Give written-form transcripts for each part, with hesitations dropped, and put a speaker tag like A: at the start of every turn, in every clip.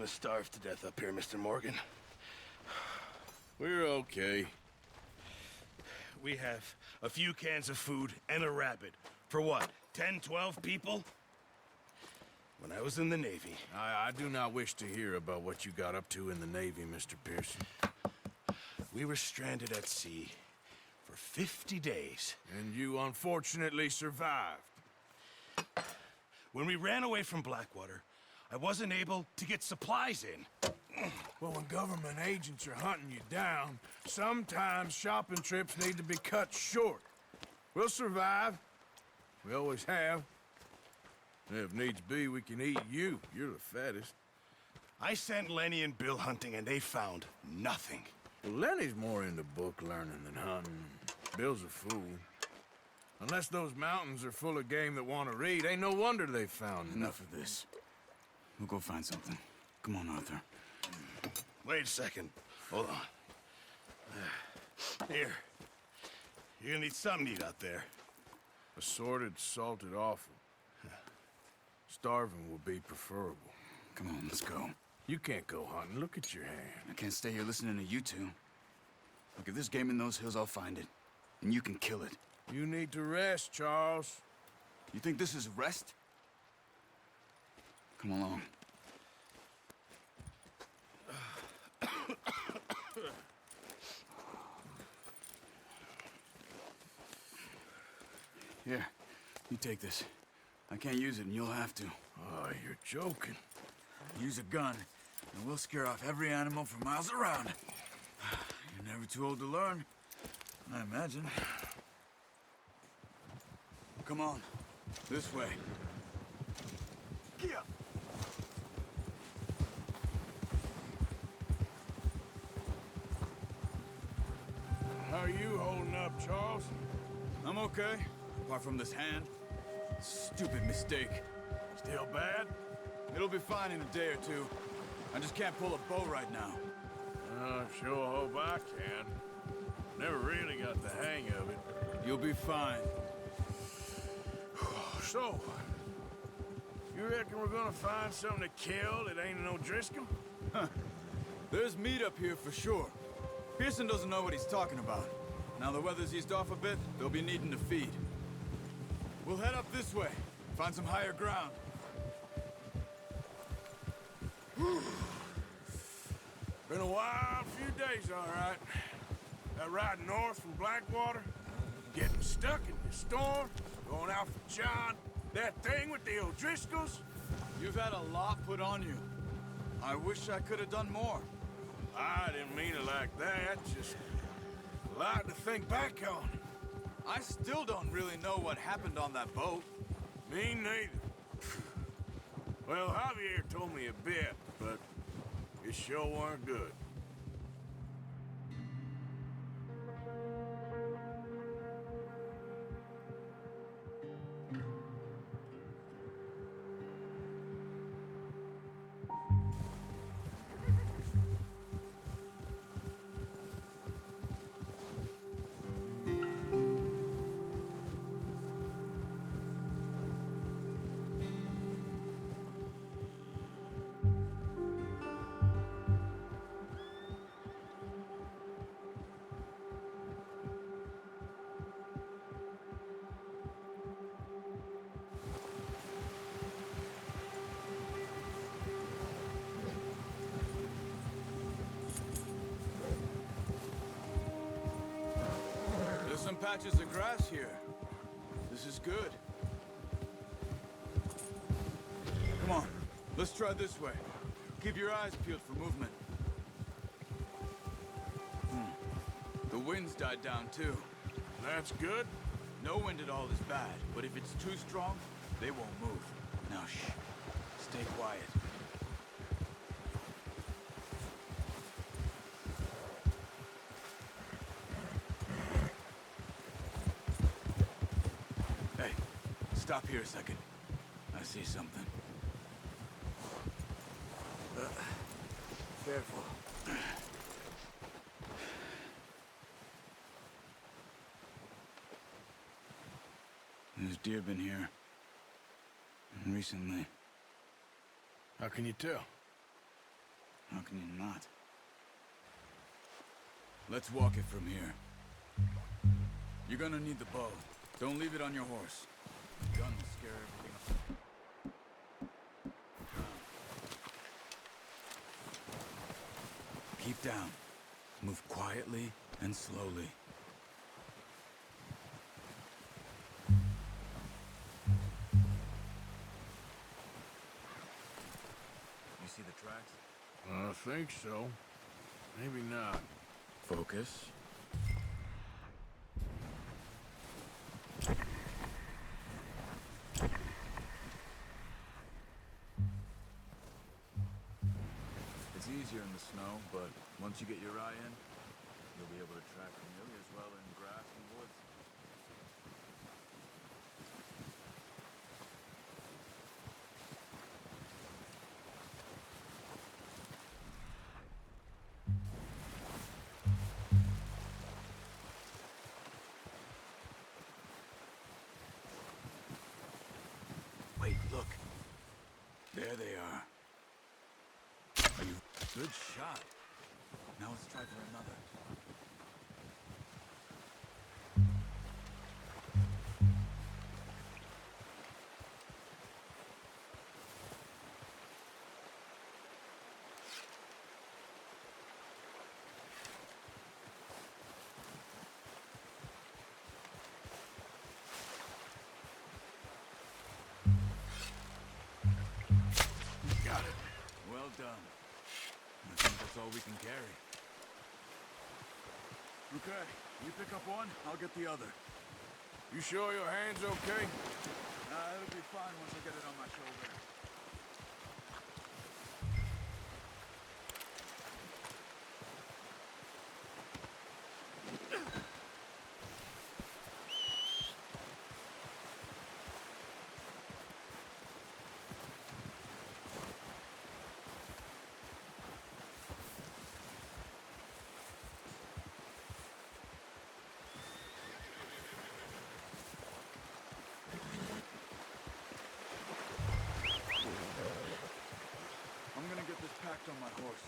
A: gonna starve to death up here, Mr. Morgan.
B: We're okay.
A: We have a few cans of food and a rabbit. For what, 10, 12 people? When I was in the Navy...
B: I do not wish to hear about what you got up to in the Navy, Mr. Pearson.
A: We were stranded at sea for 50 days.
B: And you unfortunately survived.
A: When we ran away from Blackwater, I wasn't able to get supplies in.
B: Well, when government agents are hunting you down, sometimes shopping trips need to be cut short. We'll survive. We always have. And if needs be, we can eat you. You're the fattest.
A: I sent Lenny and Bill hunting, and they found nothing.
B: Well, Lenny's more into book learning than hunting. Bill's a fool. Unless those mountains are full of game that want to read, ain't no wonder they found
C: Enough of this. We'll go find something. Come on, Arthur.
A: Wait a second. Hold on. Here. You're gonna need something to eat out there.
B: Assorted, salted offal. Starving will be preferable.
C: Come on, let's go.
B: You can't go hunting. Look at your hand.
C: I can't stay here listening to you two. Look, if there's game in those hills, I'll find it. And you can kill it.
B: You need to rest, Charles.
C: You think this is rest? Come along. Here, you take this. I can't use it, and you'll have to.
B: Oh, you're joking.
C: Use a gun, and we'll scare off every animal for miles around. You're never too old to learn, I imagine. Come on, this way.
A: Yeah.
B: How are you holding up, Charles?
C: I'm okay, apart from this hand. Stupid mistake.
B: Still bad?
C: It'll be fine in a day or two. I just can't pull a bow right now.
B: I sure hope I can. Never really got the hang of it.
C: You'll be fine.
B: So, you reckon we're gonna find something to kill that ain't no Driscoll?
C: There's meat up here for sure. Pearson doesn't know what he's talking about. Now the weather's eased off a bit, they'll be needing to feed. We'll head up this way, find some higher ground.
B: Been a wild few days, all right. That ride north from Blackwater, getting stuck in the storm, going out for John, that thing with the O'Driscolls.
C: You've had a lot put on you. I wish I could have done more.
B: I didn't mean it like that, just a lot to think back on.
C: I still don't really know what happened on that boat.
B: Me neither. Well, Javier told me a bit, but it sure weren't good.
C: There's some patches of grass here. This is good. Come on, let's try this way. Keep your eyes peeled for movement. The wind's died down too.
B: That's good.
C: No wind at all is bad, but if it's too strong, they won't move. Now shh, stay quiet. Hey, stop here a second. I see something. Careful. There's deer been here. Recently.
B: How can you tell?
C: How can you not? Let's walk it from here. You're gonna need the bow. Don't leave it on your horse. The gun will scare everything up. Keep down. Move quietly and slowly. You see the tracks?
B: I think so. Maybe not.
C: Focus. It's easier in the snow, but once you get your eye in, you'll be able to track them nearly as well in grass and woods. Wait, look. There they are. Are you... Good shot. Now let's try for another.
B: Got it.
C: Well done. I think that's all we can carry. Okay, you pick up one, I'll get the other.
B: You sure your hand's okay?
C: It'll be fine once I get it on my shoulder. I'm gonna get this packed on my horse.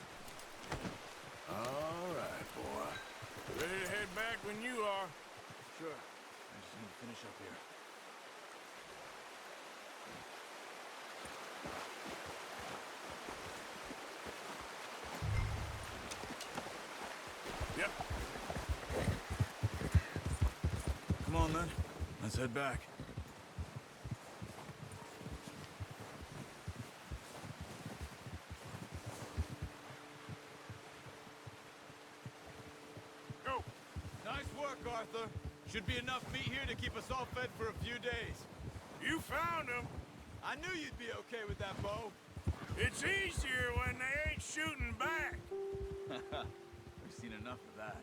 B: All right, boy. Ready to head back when you are.
C: Sure. I just need to finish up here.
B: Yep.
C: Come on, then. Let's head back.
B: Go.
C: Nice work, Arthur. Should be enough meat here to keep us all fed for a few days.
B: You found him.
C: I knew you'd be okay with that bow.
B: It's easier when they ain't shooting back.
C: We've seen enough of that.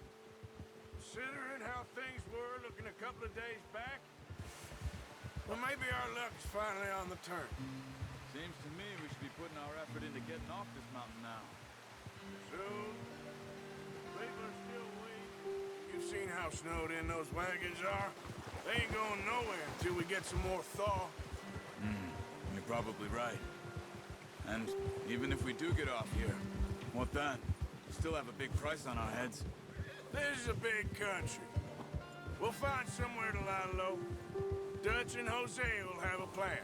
B: Considering how things were looking a couple of days back, well, maybe our luck's finally on the turn.
C: Seems to me we should be putting our effort into getting off this mountain now.
B: Soon, people are still waiting. You've seen how snowed in those wagons are. They ain't going nowhere until we get some more thaw.
C: You're probably right. And even if we do get off here, what then? We still have a big price on our heads.
B: This is a big country. We'll find somewhere to lie low. Dutch and Jose will have a plan.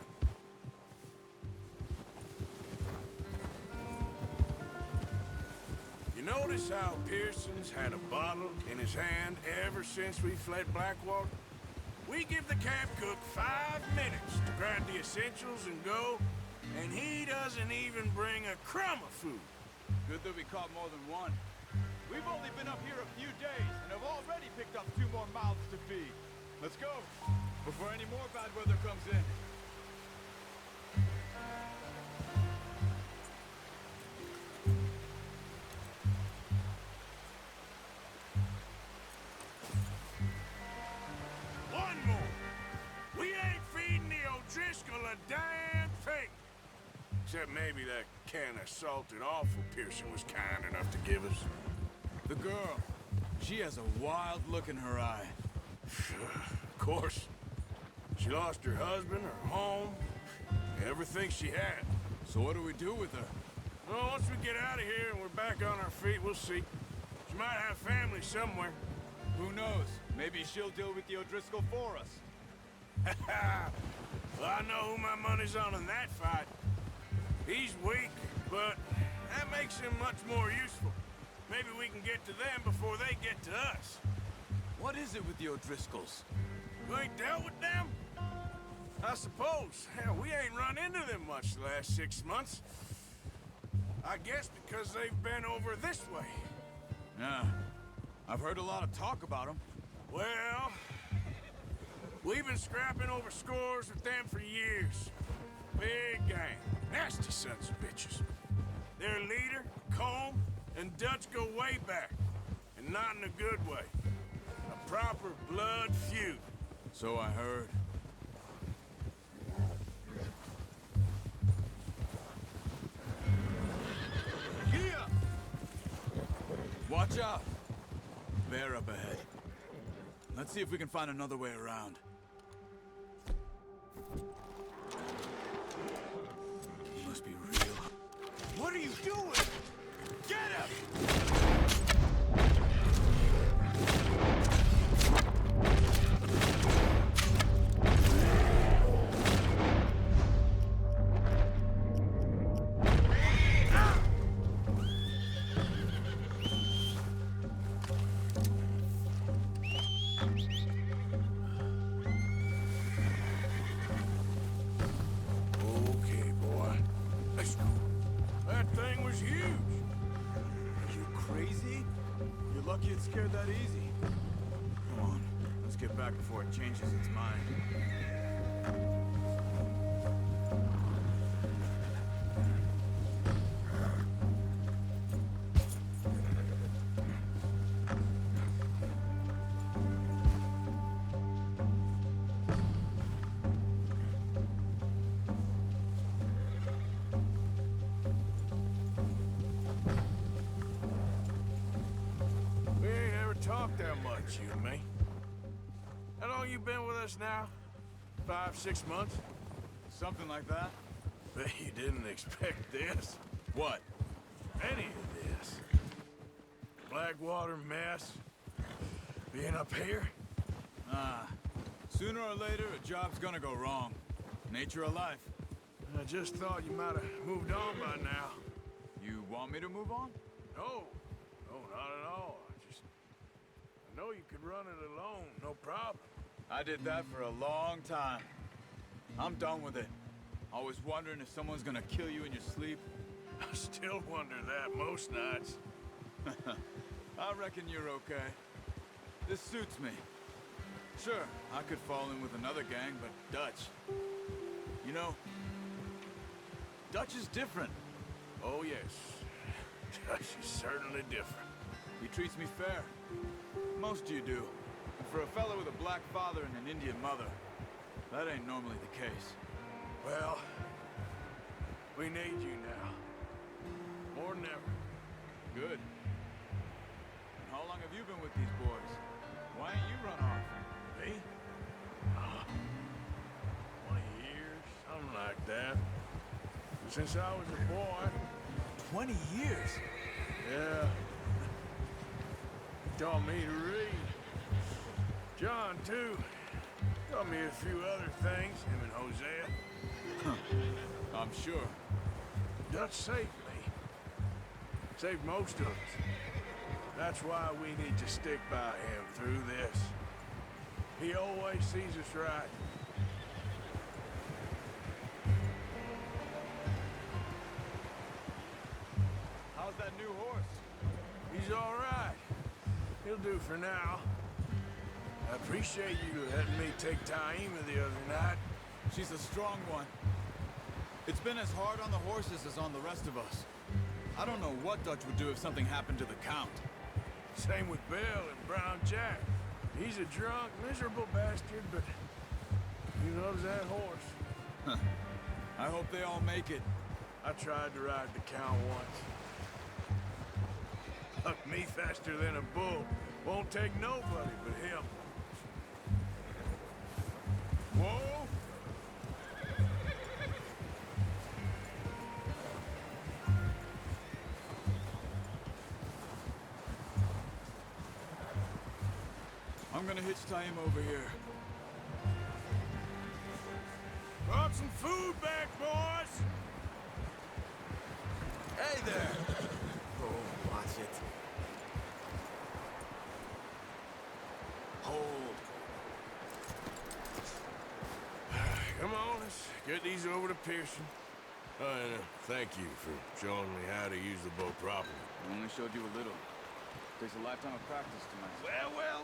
B: You notice how Pearson's had a bottle in his hand ever since we fled Blackwater? We give the camp cook 5 minutes to grab the essentials and go, and he doesn't even bring a crumb of food.
C: Good that we caught more than one. We've only been up here a few days and have already picked up 2 more mouths to feed. Let's go, before any more bad weather comes in.
B: One more. We ain't feeding the O'Driscoll a damn thing. Except maybe that can of salted offal Pearson was kind enough to give us.
C: The girl, she has a wild look in her eye.
B: Of course. She lost her husband, her home, everything she had.
C: So what do we do with her?
B: Well, once we get out of here and we're back on our feet, we'll see. She might have family somewhere.
C: Who knows? Maybe she'll deal with the O'Driscoll for us.
B: Well, I know who my money's on in that fight. He's weak, but that makes him much more useful. Maybe we can get to them before they get to us.
C: What is it with the O'Driscolls?
B: You ain't dealt with them? I suppose. Hell, we ain't run into them much the last 6 months. I guess because they've been over this way.
C: Yeah. I've heard a lot of talk about them.
B: Well, we've been scrapping over scores with them for years. Big gang. Nasty sons of bitches. Their leader, Colm, and Dutch go way back. And not in a good way. A proper blood feud.
C: So I heard. Yeah! Watch out! Bear up ahead. Let's see if we can find another way around. He must be real. What are you doing? Get him!
B: Okay, boy. Let's go. That thing was huge.
C: Are you crazy? You're lucky it scared that easy. Come on, let's get back before it changes its mind.
B: We ain't ever talked that much, you and me. How long you been with us now? 5, 6 months?
C: Something like that?
B: Bet you didn't expect this.
C: What?
B: Any of this. Blackwater mess. Being up here?
C: Sooner or later, a job's gonna go wrong. Nature of life.
B: I just thought you might have moved on by now.
C: You want me to move on?
B: No. No, not at all. I know you could run it alone, no problem.
C: I did that for a long time. I'm done with it. Always wondering if someone's gonna kill you in your sleep.
B: I still wonder that most nights.
C: I reckon you're okay. This suits me. Sure, I could fall in with another gang, but Dutch... You know, Dutch is different.
B: Oh, yes. Dutch is certainly different.
C: He treats me fair. Most of you do. And for a fellow with a black father and an Indian mother, that ain't normally the case.
B: Well, we need you now. More than ever.
C: Good. And how long have you been with these boys? Why ain't you run off?
B: Me? 20 years, something like that. Since I was a boy.
C: 20 years?
B: Yeah. He taught me to read. John, too. Taught me a few other things, him and Hosea.
C: I'm sure.
B: Dutch saved me. Saved most of us. That's why we need to stick by him through this. He always sees us right.
C: How's that new horse?
B: He's all right. He'll do for now. I appreciate you letting me take Taima the other night.
C: She's a strong one. It's been as hard on the horses as on the rest of us. I don't know what Dutch would do if something happened to the Count.
B: Same with Bill and Brown Jack. He's a drunk, miserable bastard, but he loves that horse.
C: I hope they all make it.
B: I tried to ride the Count once. Hucked me faster than a bull. Won't take nobody but him. Whoa!
C: I'm gonna hitch tie him over here.
B: Brought some food back, boys!
C: Hey there! Oh, watch it. Hold.
B: Come on, let's get these over to Pearson. Oh, and thank you for showing me how to use the boat properly.
C: I only showed you a little. Takes a lifetime of practice to master.
A: Well.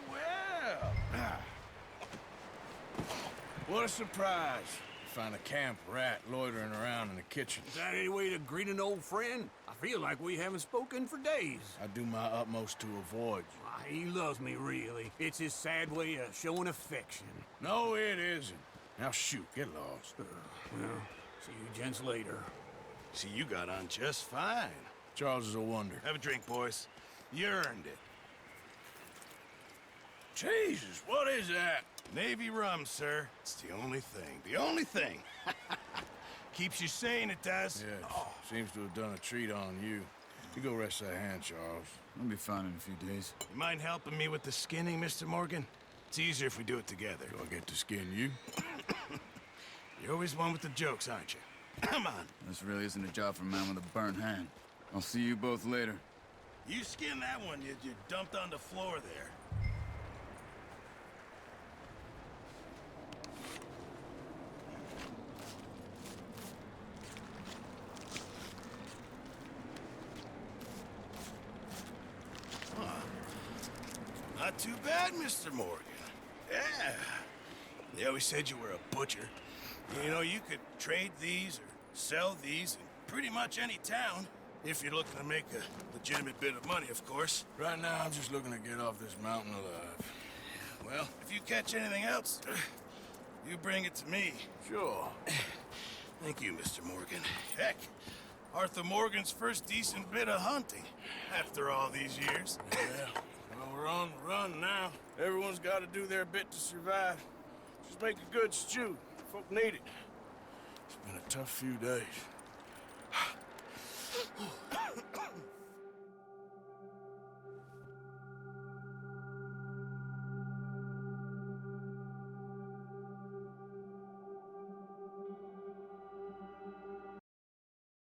B: What a surprise. Find a camp rat loitering around in the kitchen.
D: Is that any way to greet an old friend? I feel like we haven't spoken for days.
B: I do my utmost to avoid you.
D: Why, he loves me, really. It's his sad way of showing affection.
B: No, it isn't. Now shoot, get lost.
D: Well, see you gents later.
A: See, you got on just fine.
B: Charles is a wonder.
A: Have a drink, boys. You earned it.
B: Jesus, what is that?
A: Navy rum, sir. It's the only thing. The only thing. Keeps you sane, it does.
B: Yes, seems to have done a treat on you. You go rest that hand, Charles.
C: I'll be fine in a few days.
A: You mind helping me with the skinning, Mr. Morgan? It's easier if we do it together.
B: Do I get to skin you?
A: You're always one with the jokes, aren't you? Come on.
C: This really isn't a job for a man with a burnt hand. I'll see you both later.
A: You skin that one you dumped on the floor there. Not too bad, Mr. Morgan. Yeah. They always said you were a butcher. You know, you could trade these or sell these in pretty much any town. If you're looking to make a legitimate bit of money, of course.
B: Right now, I'm just looking to get off this mountain alive.
A: Well, if you catch anything else, you bring it to me.
B: Sure.
A: Thank you, Mr. Morgan. Heck, Arthur Morgan's first decent bit of hunting after all these years.
B: Yeah. Well, we're on the run now. Everyone's got to do their bit to survive. Just make a good stew. Folk need it. It's been a tough few days.